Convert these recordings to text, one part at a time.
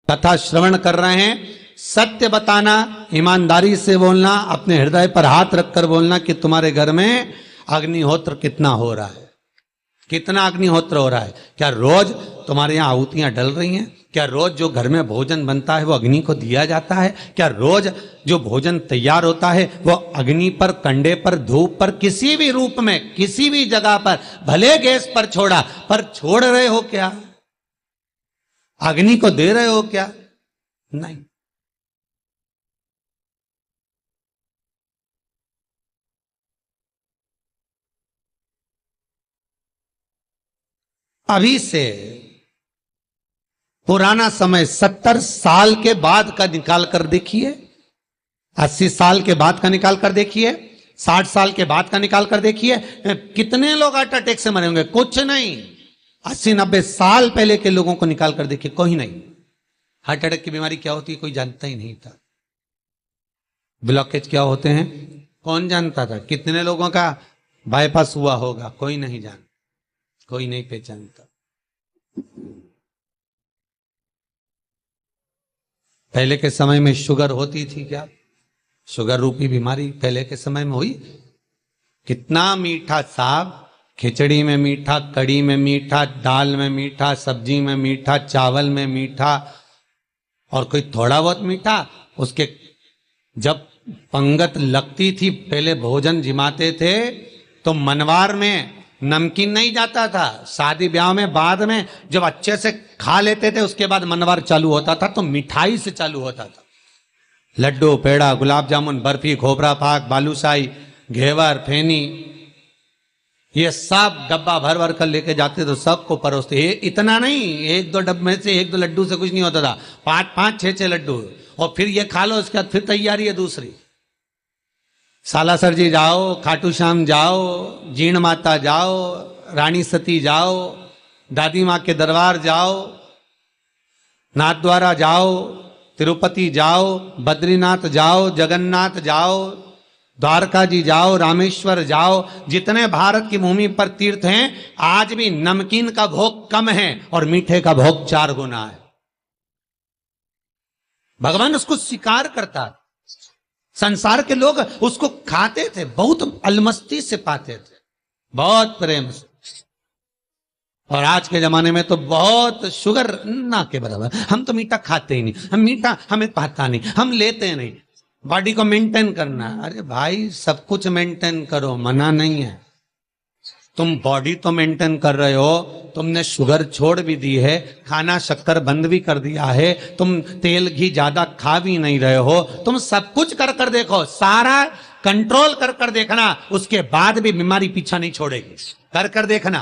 कथा श्रवण कर रहे हैं, सत्य बताना, ईमानदारी से बोलना, अपने हृदय पर हाथ रखकर बोलना कि तुम्हारे घर में अग्निहोत्र कितना हो रहा है, कितना अग्निहोत्र हो रहा है, क्या रोज तुम्हारे यहाँ आहुतियां डल रही हैं, क्या रोज जो घर में भोजन बनता है वो अग्नि को दिया जाता है, क्या रोज जो भोजन तैयार होता है वो अग्नि पर, कंडे पर, धूप पर, किसी भी रूप में, किसी भी जगह पर, भले गैस पर छोड़ा, पर छोड़ रहे हो क्या? अग्नि को दे रहे हो क्या? नहीं। अभी से पुराना समय 70 साल के बाद का निकाल कर देखिए, 80 साल के बाद का निकाल कर देखिए, 60 साल के बाद का निकाल कर देखिए, कितने लोग हार्ट अटैक से मरे होंगे? कुछ नहीं। 80-90 साल पहले के लोगों को निकाल कर देखिए, कोई नहीं। हार्ट अटैक की बीमारी क्या होती है कोई जानता ही नहीं था। ब्लॉकेज क्या होते हैं कौन जानता था? कितने लोगों का बाईपास हुआ होगा? कोई नहीं जानता, कोई नहीं पहचानता। पहले के समय में शुगर होती थी क्या? शुगर रूपी बीमारी पहले के समय में हुई? कितना मीठा साग, खिचड़ी में मीठा, कड़ी में मीठा, दाल में मीठा, सब्जी में मीठा, चावल में मीठा, और कोई थोड़ा बहुत मीठा। उसके जब पंगत लगती थी, पहले भोजन जिमाते थे तो मनवार में नमकीन नहीं जाता था। शादी ब्याह में बाद में जब अच्छे से खा लेते थे उसके बाद मनवार चालू होता था, तो मिठाई से चालू होता था। लड्डू, पेड़ा, गुलाब जामुन, बर्फी, खोपरा पाक, बालूशाही, घेवर, फेनी, ये सब डब्बा भर भर कर लेके जाते तो सबको परोसते। इतना नहीं, एक दो डब्बे में से एक दो लड्डू से कुछ नहीं होता था, 5-5, 6-6 लड्डू, और फिर ये खा लो, उसके बाद फिर तैयारी है दूसरी। सालासर जी जाओ, खाटू श्याम जाओ, जीण माता जाओ, रानी सती जाओ, दादी माँ के दरबार जाओ, नाथद्वारा जाओ, तिरुपति जाओ, बद्रीनाथ जाओ, जगन्नाथ जाओ, द्वारका जी जाओ, रामेश्वर जाओ। जितने भारत की भूमि पर तीर्थ हैं, आज भी नमकीन का भोग कम है और मीठे का भोग 4 गुना है। भगवान उसको स्वीकार करता है। संसार के लोग उसको खाते थे, बहुत अलमस्ती से पाते थे, बहुत प्रेम से। और आज के जमाने में तो बहुत शुगर ना के बराबर। हम तो मीठा खाते ही नहीं, हम मीठा हमें पाता नहीं, हम लेते नहीं। बॉडी को मेंटेन करना, अरे भाई सब कुछ मेंटेन करो, मना नहीं है। तुम बॉडी तो मेंटेन कर रहे हो, तुमने शुगर छोड़ भी दी है, खाना शक्कर बंद भी कर दिया है, तुम तेल घी ज्यादा खा भी नहीं रहे हो, तुम सब कुछ कर कर देखो, सारा कंट्रोल कर कर देखना, उसके बाद भी बीमारी पीछा नहीं छोड़ेगी। कर कर देखना।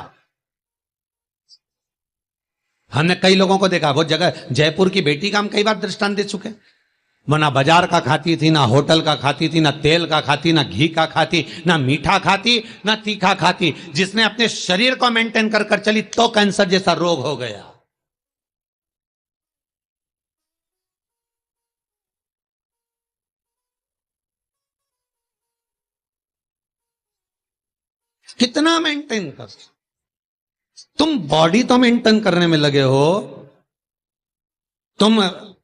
हमने कई लोगों को देखा, वो जगह जयपुर की बेटी का हम कई बार दृष्टांत दे चुके। वो ना बाजार का खाती थी, ना होटल का खाती थी, ना तेल का खाती, ना घी का खाती, ना मीठा खाती, ना तीखा खाती। जिसने अपने शरीर को मेंटेन कर कर चली तो कैंसर जैसा रोग हो गया। कितना मेंटेन कर, तुम बॉडी तो मेंटेन करने में लगे हो, तुम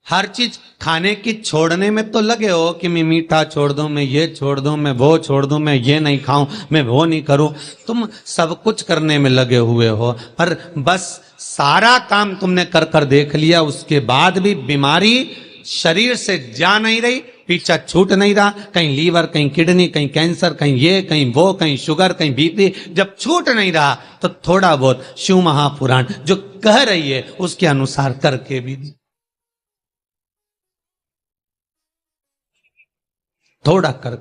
हर चीज खाने की छोड़ने में तो लगे हो कि मैं मीठा छोड़ दूं, मैं ये छोड़ दूं, मैं वो छोड़ दूं, मैं ये नहीं खाऊं, मैं वो नहीं करूं। तुम सब कुछ करने में लगे हुए हो, पर बस सारा काम तुमने कर कर देख लिया, उसके बाद भी बीमारी शरीर से जा नहीं रही, पीछा छूट नहीं रहा। कहीं लीवर, कहीं किडनी, कहीं कैंसर, कहीं ये, कहीं वो, कहीं शुगर, कहीं बीपी। जब छूट नहीं रहा तो थोड़ा बहुत शिव महापुराण जो कह रही है उसके अनुसार करके भी थोड़ा कर।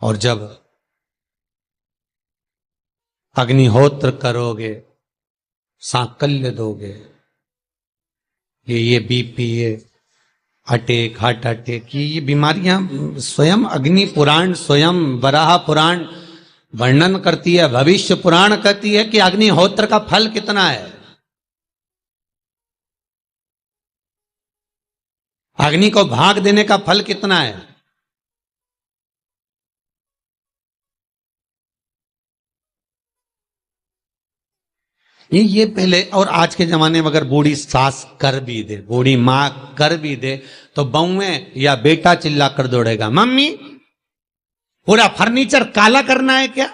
और जब अग्निहोत्र करोगे, सांकल्य दोगे, ये बीपी, ये अटैक, हार्ट अटैक, ये बीमारियां स्वयं अग्नि पुराण, स्वयं वराह पुराण वर्णन करती है, भविष्य पुराण कहती है कि अग्निहोत्र का फल कितना है। अग्नि को भाग देने का फल कितना है। ये पहले। और आज के जमाने में अगर बूढ़ी सास कर भी दे, बूढ़ी माँ कर भी दे, तो बहुएं या बेटा चिल्ला कर दौड़ेगा, मम्मी पूरा फर्नीचर काला करना है क्या?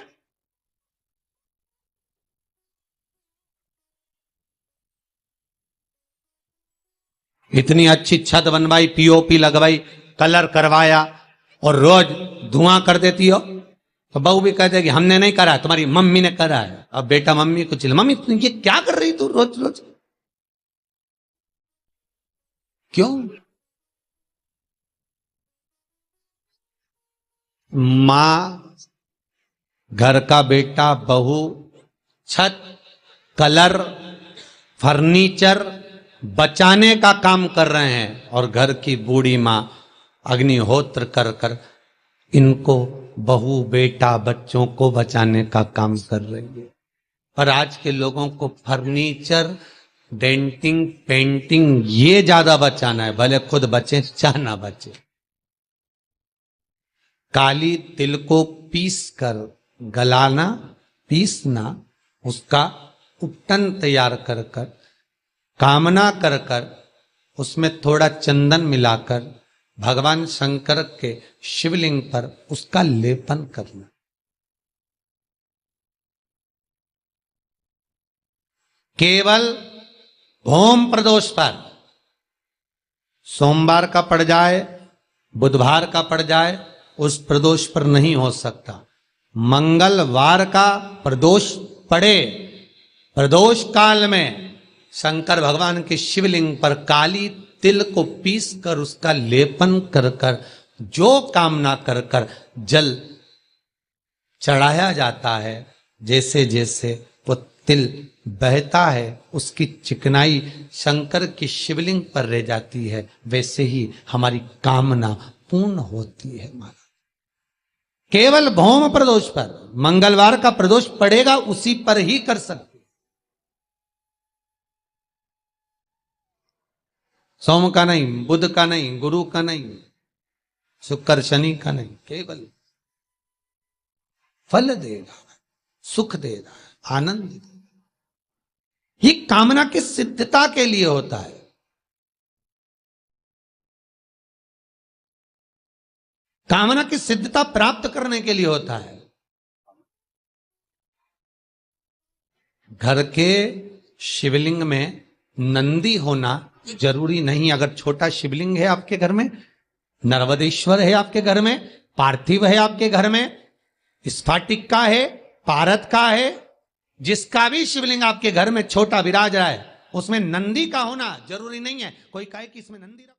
इतनी अच्छी छत बनवाई, पीओपी लगवाई, कलर करवाया, और रोज धुआं कर देती हो, तो बहू भी कहते कि हमने नहीं करा, तुम्हारी मम्मी ने करा है। अब बेटा मम्मी को चिल्ला, मम्मी ये क्या कर रही तू रोज रोज? क्यों? मां, घर का बेटा, बहू छत, कलर, फर्नीचर बचाने का काम कर रहे हैं, और घर की बूढ़ी मां अग्निहोत्र कर कर इनको, बहू बेटा बच्चों को बचाने का काम कर रही है। पर आज के लोगों को फर्नीचर, डेंटिंग, पेंटिंग ये ज्यादा बचाना है, भले खुद बचे चाहे ना बचे। काली तिल को पीस कर गलाना, पीसना, उसका उपटन तैयार कर कर, कामना कर कर, उसमें थोड़ा चंदन मिलाकर भगवान शंकर के शिवलिंग पर उसका लेपन करना। केवल भौम प्रदोष पर, सोमवार का पड़ जाए, बुधवार का पड़ जाए, उस प्रदोष पर नहीं हो सकता। मंगलवार का प्रदोष पड़े, प्रदोष काल में शंकर भगवान के शिवलिंग पर काली तिल को पीस कर उसका लेपन कर कर, जो कामना कर कर जल चढ़ाया जाता है, जैसे जैसे वो तिल बहता है, उसकी चिकनाई शंकर की शिवलिंग पर रह जाती है, वैसे ही हमारी कामना पूर्ण होती है। महाराज केवल भौम प्रदोष पर, मंगलवार का प्रदोष पड़ेगा उसी पर ही कर सकते, सोम का नहीं, बुध का नहीं, गुरु का नहीं, शुक्र शनि का नहीं, केवल फल देगा, सुख देगा, आनंद देगा। ये कामना की सिद्धता के लिए होता है। कामना की सिद्धता प्राप्त करने के लिए होता है। घर के शिवलिंग में नंदी होना जरूरी नहीं। अगर छोटा शिवलिंग है आपके घर में, नर्मदेश्वर है आपके घर में, पार्थिव है आपके घर में, स्फाटिक का है, पारद का है, जिसका भी शिवलिंग आपके घर में छोटा विराज रहा है, उसमें नंदी का होना जरूरी नहीं है। कोई कहे कि इसमें नंदी